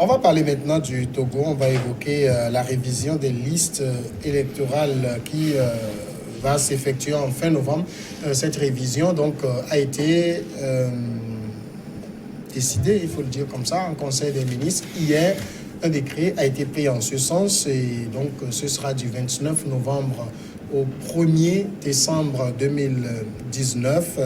On va parler maintenant du Togo. On va évoquer la révision des listes électorales qui va s'effectuer en fin novembre. Cette révision donc a été décidée, il faut le dire comme ça, en Conseil des ministres. Hier, un décret a été pris en ce sens et donc ce sera du 29 novembre au 1er décembre 2019.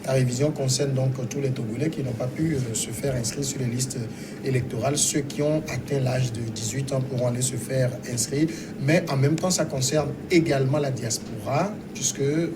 La révision concerne donc tous les Togolais qui n'ont pas pu se faire inscrire sur les listes électorales. Ceux qui ont atteint l'âge de 18 ans pourront aller se faire inscrire. Mais en même temps, ça concerne également la diaspora, puisque de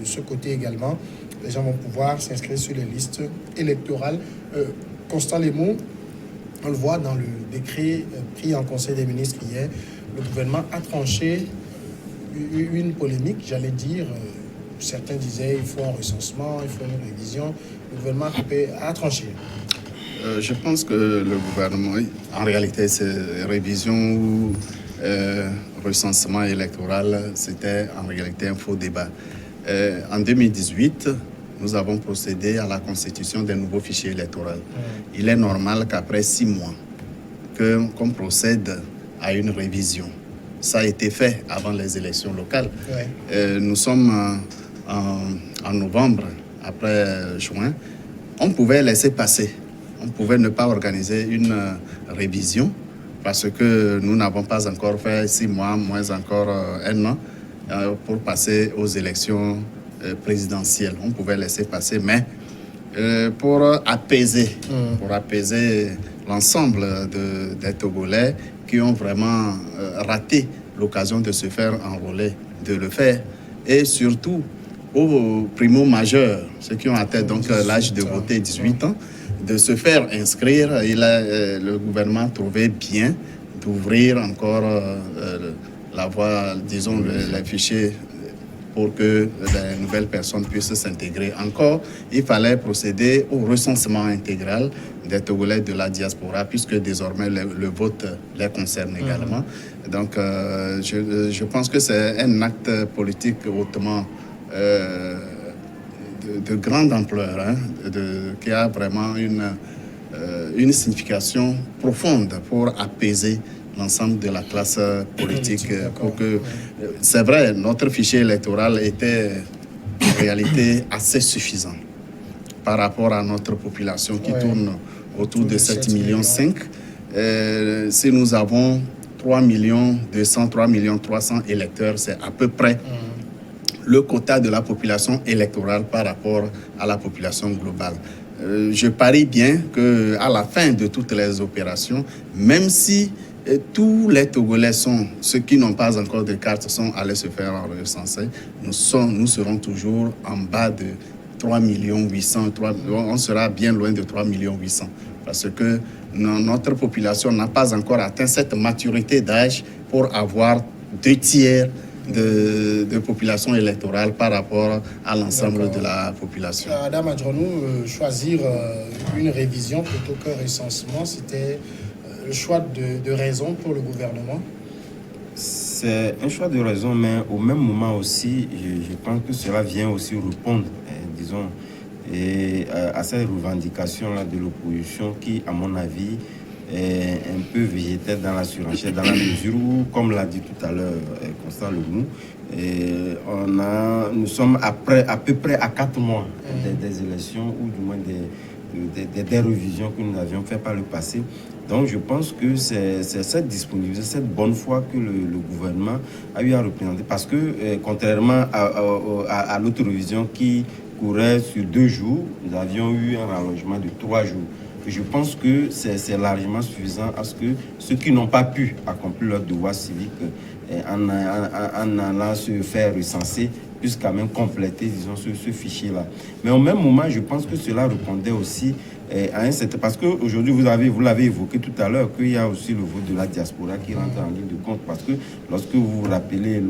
ce côté également, les gens vont pouvoir s'inscrire sur les listes électorales. Constant Lemou, on le voit dans le décret pris en Conseil des ministres hier, le gouvernement a tranché une polémique, j'allais dire. Certains disaient il faut un recensement, il faut une révision. Le gouvernement a tranché. Je pense que le gouvernement, en réalité, c'est révision ou recensement électoral, c'était en réalité un faux débat. En 2018, nous avons procédé à la constitution d'un nouveau fichier électoral. Il est normal qu'après 6 mois, qu'on procède à une révision. Ça a été fait avant les élections locales. Nous sommes en novembre, après juin. On pouvait laisser passer. On pouvait ne pas organiser une révision parce que nous n'avons pas encore fait 6 mois, moins encore 1 an pour passer aux élections présidentielles. On pouvait laisser passer, mais pour apaiser l'ensemble des Togolais qui ont vraiment raté l'occasion de se faire enrôler, de le faire. Et surtout aux primo-majeurs, ceux qui ont atteint donc l'âge de voter 18 ans, de se faire inscrire. Le gouvernement trouvait bien d'ouvrir encore la voie, disons, les fichiers pour que les nouvelles personnes puissent s'intégrer. Encore, il fallait procéder au recensement intégral des Togolais de la diaspora, puisque désormais le vote les concerne également. Donc, je pense que c'est un acte politique hautement de grande ampleur, hein, qui a vraiment une signification profonde pour apaiser l'ensemble de la classe politique. Pour que, c'est vrai, notre fichier électoral était en réalité assez suffisant par rapport à notre population qui tourne autour de 7,5 millions. Si nous avons 3 200 000, 3 300 électeurs, c'est à peu près le quota de la population électorale par rapport à la population globale. Je parie bien qu'à la fin de toutes les opérations, même si tous les Togolais ceux qui n'ont pas encore de carte sont allés se faire recenser, nous serons toujours en bas de 3 800 000, on sera bien loin de 3 800 000 parce que notre population n'a pas encore atteint cette maturité d'âge pour avoir 2/3 de population électorale par rapport à l'ensemble de la population. Adam Adjonou, choisir une révision plutôt qu'un recensement, c'était le choix de raison pour le gouvernement? C'est un choix de raison, mais au même moment aussi, je pense que cela vient aussi répondre, disons, à cette revendication-là de l'opposition qui, à mon avis, est un peu végétaire dans la surenchère, dans la mesure où, comme l'a dit tout à l'heure Constant Lemou, nous sommes à peu près à 4 mois des élections, ou du moins des révisions que nous avions fait par le passé. Donc je pense que c'est cette disponibilité, cette bonne foi que le gouvernement a eu à représenter, parce que contrairement à l'autre révision qui courait sur 2 jours, nous avions eu un rallongement de 3 jours. Je pense que c'est largement suffisant à ce que ceux qui n'ont pas pu accomplir leur devoir civique en allant se faire recenser puissent quand même compléter, disons, ce fichier-là. Mais au même moment, je pense que cela répondait aussi à un certain... Parce qu'aujourd'hui, vous l'avez évoqué tout à l'heure, qu'il y a aussi le vote de la diaspora qui rentre en ligne de compte. Parce que lorsque vous vous rappelez,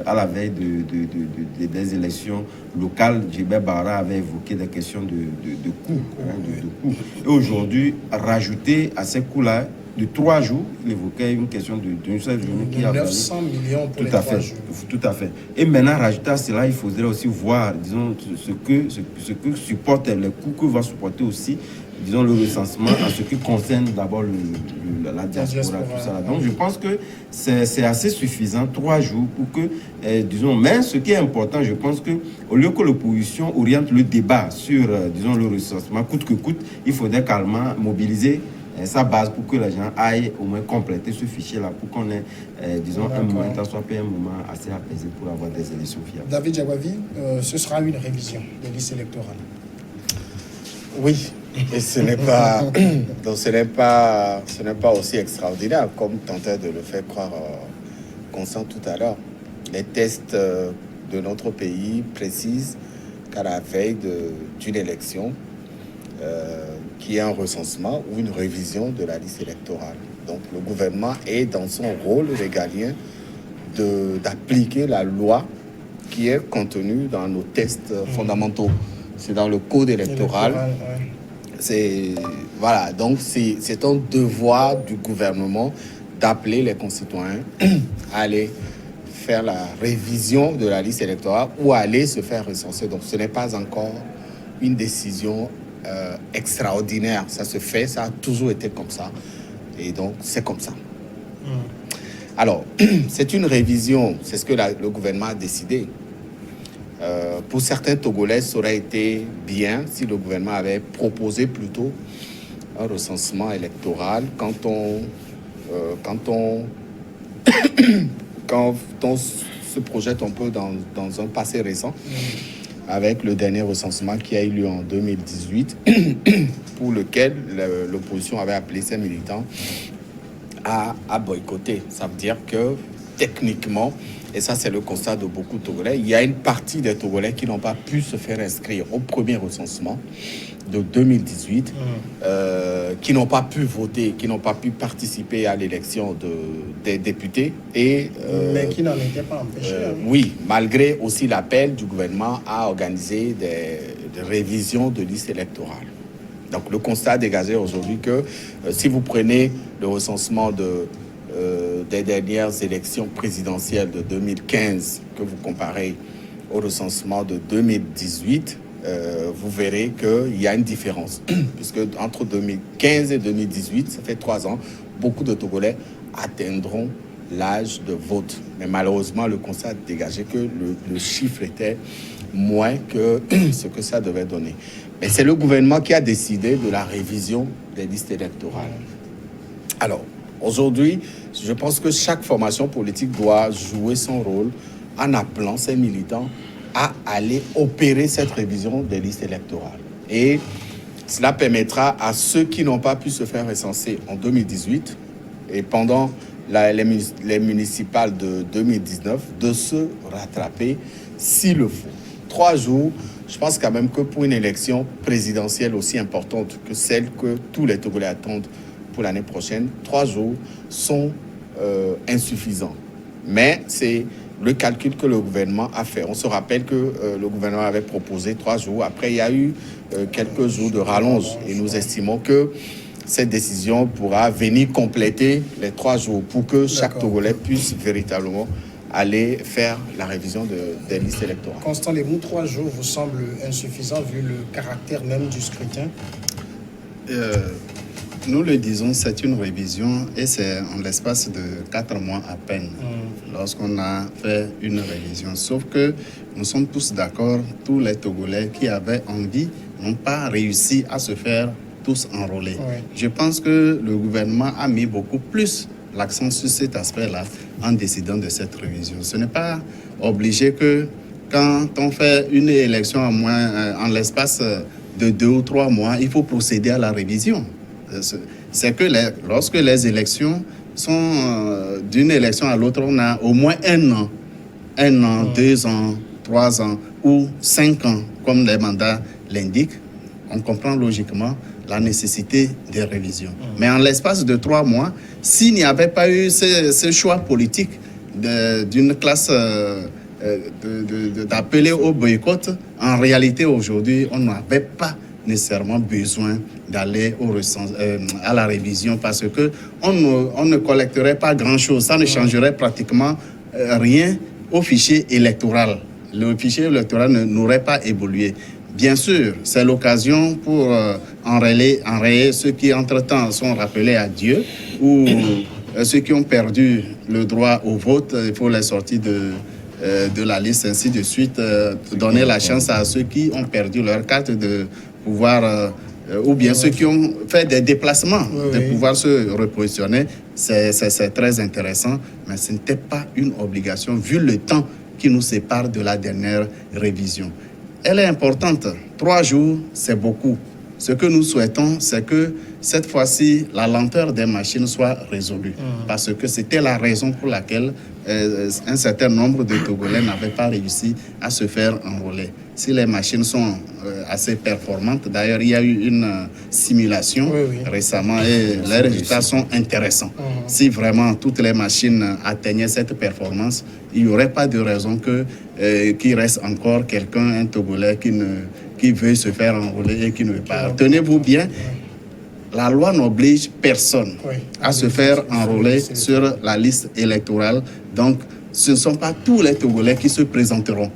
à la veille des élections locales, Djibert Bara avait évoqué des questions de coûts. Et aujourd'hui, rajouter à ces coûts-là, de 3 jours, il évoquait une question d'une seule journée qui a 900 millions pour les 3 jours. Tout à fait. Et maintenant, rajouter à cela, il faudrait aussi voir, disons, ce que supportent les coûts que va supporter aussi disons, le recensement en ce qui concerne d'abord la diaspora, tout ça. Donc, je pense que c'est assez suffisant, 3 jours, pour que, disons, mais ce qui est important, je pense que au lieu que l'opposition oriente le débat sur, disons, le recensement, coûte que coûte, il faudrait calmement mobiliser sa base pour que les gens aillent au moins compléter ce fichier-là, pour qu'on ait, disons, un moment, soit un moment assez apaisé pour avoir des élections fiables. David Diabavi, ce sera une révision des listes électorales. Oui, et ce n'est pas, donc ce n'est pas aussi extraordinaire comme tentait de le faire croire Constant tout à l'heure. Les tests de notre pays précisent qu'à la veille d'une élection, qu'il y ait un recensement ou une révision de la liste électorale. Donc le gouvernement est dans son rôle régalien d'appliquer la loi qui est contenue dans nos tests fondamentaux. C'est dans le code électoral. C'est voilà, donc c'est un devoir du gouvernement d'appeler les concitoyens à aller faire la révision de la liste électorale ou aller se faire recenser. Donc ce n'est pas encore une décision extraordinaire. Ça se fait, ça a toujours été comme ça. Et donc c'est comme ça. Alors, c'est une révision, c'est ce que le gouvernement a décidé. Pour certains Togolais, ça aurait été bien si le gouvernement avait proposé plutôt un recensement électoral quand on se projette un peu dans un passé récent, avec le dernier recensement qui a eu lieu en 2018, pour lequel l'opposition avait appelé ses militants à boycotter. Ça veut dire que techniquement, et ça c'est le constat de beaucoup de Togolais, il y a une partie des Togolais qui n'ont pas pu se faire inscrire au premier recensement de 2018, qui n'ont pas pu voter, qui n'ont pas pu participer à l'élection des députés. Mais qui n'en étaient pas empêchés. Oui, malgré aussi l'appel du gouvernement à organiser des révisions de listes électorales. Donc le constat dégagé aujourd'hui que si vous prenez le recensement des dernières élections présidentielles de 2015, que vous comparez au recensement de 2018, vous verrez qu'il y a une différence. Puisque entre 2015 et 2018, ça fait 3 ans, beaucoup de Togolais atteindront l'âge de vote. Mais malheureusement, le constat a dégagé que le chiffre était moins que ce que ça devait donner. Mais c'est le gouvernement qui a décidé de la révision des listes électorales. Alors, aujourd'hui, je pense que chaque formation politique doit jouer son rôle en appelant ses militants à aller opérer cette révision des listes électorales. Et cela permettra à ceux qui n'ont pas pu se faire recenser en 2018 et pendant les municipales de 2019 de se rattraper s'il le faut. 3 jours, je pense quand même que pour une élection présidentielle aussi importante que celle que tous les Togolais attendent pour l'année prochaine, 3 jours sont insuffisants. Mais c'est le calcul que le gouvernement a fait. On se rappelle que le gouvernement avait proposé 3 jours. Après, il y a eu quelques jours de rallonge. Et nous estimons que cette décision pourra venir compléter les 3 jours pour que chaque Togolais puisse véritablement aller faire la révision des listes électorales. Constant Lemou, 3 jours vous semble insuffisant vu le caractère même du scrutin? Nous le disons, c'est une révision et c'est en l'espace de 4 mois à peine lorsqu'on a fait une révision. Sauf que nous sommes tous d'accord, tous les Togolais qui avaient envie n'ont pas réussi à se faire tous enrôler. Oui. Je pense que le gouvernement a mis beaucoup plus l'accent sur cet aspect-là en décidant de cette révision. Ce n'est pas obligé que quand on fait une élection en l'espace de 2 ou 3 mois, il faut procéder à la révision. C'est que lorsque les élections sont d'une élection à l'autre, on a au moins 1 an, 2 ans, 3 ans ou 5 ans, comme les mandats l'indiquent. On comprend logiquement la nécessité des révisions. Mais en l'espace de 3 mois, s'il n'y avait pas eu ce choix politique d'une classe d'appeler au boycott, en réalité aujourd'hui, on n'avait pas nécessairement besoin d'aller à la révision parce que on ne collecterait pas grand-chose. Ça ne changerait pratiquement rien au fichier électoral. Le fichier électoral n'aurait pas évolué. Bien sûr, c'est l'occasion pour enrayer ceux qui, entre-temps, sont rappelés à Dieu ou ceux qui ont perdu le droit au vote. Il faut les sortir de la liste, ainsi de suite. Donner la chance à ceux qui ont perdu leur carte de pouvoir, ou bien ceux qui ont fait des déplacements, de pouvoir se repositionner. C'est très intéressant, mais ce n'était pas une obligation vu le temps qui nous sépare de la dernière révision. Elle est importante. 3 jours, c'est beaucoup. Ce que nous souhaitons, c'est que cette fois-ci, la lenteur des machines soit résolue. Parce que c'était la raison pour laquelle un certain nombre de Togolais n'avaient pas réussi à se faire enrôler. Si les machines sont assez performantes, d'ailleurs, il y a eu une simulation récemment et les résultats sont intéressants. Si vraiment toutes les machines atteignaient cette performance, il n'y aurait pas de raison qu'il reste encore quelqu'un, un Togolais, qui veut se faire enrôler et qui ne veut pas. Tenez-vous bien, la loi n'oblige personne à se faire enrôler sur la liste électorale. Donc, ce ne sont pas tous les Togolais qui se présenteront.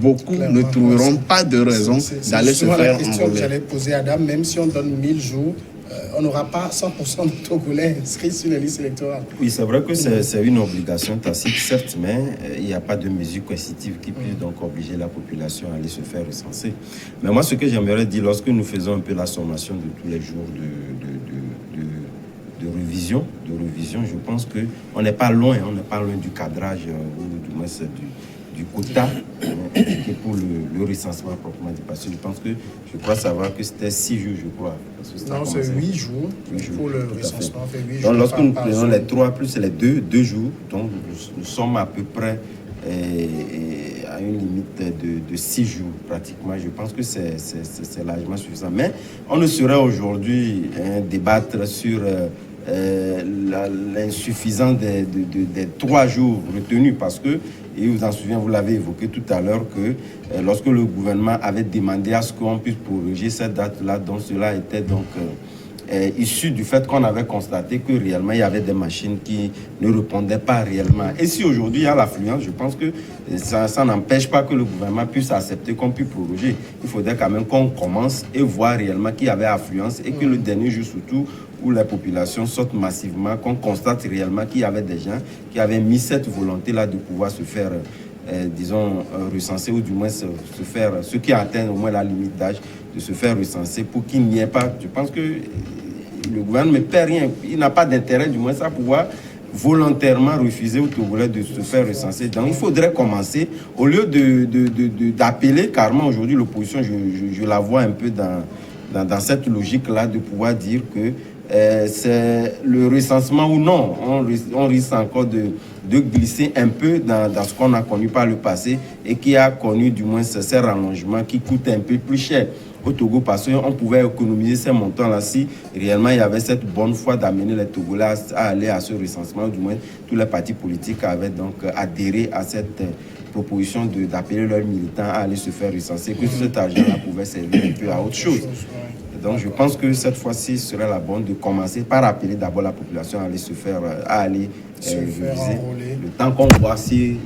Beaucoup ne trouveront pas de raison d'aller se faire enrôler. La question que j'allais poser à Adam, même si on donne 1000 jours, on n'aura pas 100% de Togolais inscrits sur les listes électorales. Oui, c'est vrai que c'est une obligation tacite, certes, mais il n'y a pas de mesure coercitive qui puisse donc obliger la population à aller se faire recenser. Mais moi, ce que j'aimerais dire, lorsque nous faisons un peu la sommation de tous les jours de révision, je pense qu'on n'est pas loin du cadrage, ou du moins du quota qui est pour le recensement proprement dit. Parce que je crois savoir que c'était 6 jours, je crois. Non, c'est 8 jours pour le recensement. Fait 8 jours donc, lorsque nous prenons les 3 plus les 2 jours, donc nous sommes à peu près à une limite de 6 jours pratiquement. Je pense que c'est largement suffisant. Mais on ne saurait aujourd'hui débattre sur l'insuffisance des 3 jours retenus parce que, et vous en souvenez, vous l'avez évoqué tout à l'heure, que lorsque le gouvernement avait demandé à ce qu'on puisse proroger cette date-là, donc cela était donc issu du fait qu'on avait constaté que réellement il y avait des machines qui ne répondaient pas réellement. Et si aujourd'hui il y a l'affluence, je pense que ça n'empêche pas que le gouvernement puisse accepter qu'on puisse proroger. Il faudrait quand même qu'on commence et voir réellement qu'il y avait affluence et que le dernier jour surtout où la population saute massivement, qu'on constate réellement qu'il y avait des gens qui avaient mis cette volonté-là de pouvoir se faire, disons, recenser ou du moins se faire, ceux qui atteignent au moins la limite d'âge, de se faire recenser pour qu'il n'y ait pas. Je pense que le gouvernement ne paie rien. Il n'a pas d'intérêt, du moins, à pouvoir volontairement refuser aux Togolais de se faire recenser. Donc, il faudrait commencer, au lieu d'appeler carrément aujourd'hui l'opposition, je la vois un peu dans cette logique-là, de pouvoir dire que c'est le recensement ou non. On risque encore de glisser un peu dans ce qu'on a connu par le passé et qui a connu du moins ces rallongements qui coûtent un peu plus cher au Togo, parce qu'on pouvait économiser ces montants-là si réellement il y avait cette bonne foi d'amener les Togolais à aller à ce recensement. Du moins, tous les partis politiques avaient donc adhéré à cette proposition d'appeler leurs militants à aller se faire recenser, que cet argent-là pouvait servir un peu à autre chose. Donc, je pense que cette fois-ci serait la bonne de commencer par appeler d'abord la population à aller se faire enrôler. Le temps qu'on voit si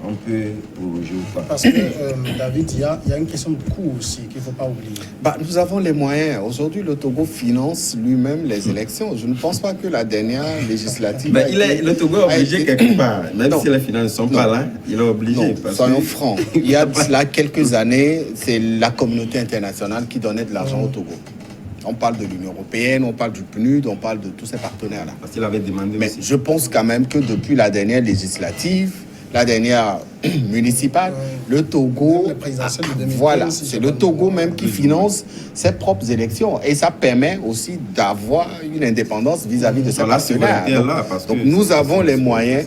on peut proroger ou pas. Parce que, David, il y a une question de coût aussi qu'il ne faut pas oublier. Nous avons les moyens. Aujourd'hui, le Togo finance lui-même les élections. Je ne pense pas que la dernière législative... le Togo est obligé quelque part. Même si les finances ne sont pas là, il est obligé. Soyons francs. Il y a de cela quelques années, c'est la communauté internationale qui donnait de l'argent au Togo. On parle de l'Union européenne, on parle du PNUD, on parle de tous ces partenaires-là. Parce qu'il avait demandé Mais aussi. je pense quand même que depuis la dernière législative, la dernière municipale, le Togo, voilà, c'est le Togo même qui finance ses propres élections. Et ça permet aussi d'avoir une indépendance vis-à-vis de ses partenaires. Donc nous avons les moyens.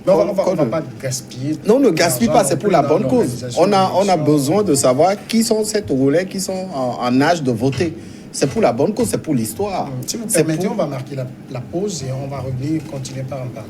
On ne va pas gaspiller. Non, ne gaspille pas, c'est pour la bonne cause. On a besoin de savoir qui sont ces Togolais qui sont en âge de voter. C'est pour la bonne cause, c'est pour l'histoire. Si vous permettez, on va marquer la pause et on va revenir, continuer par un pas.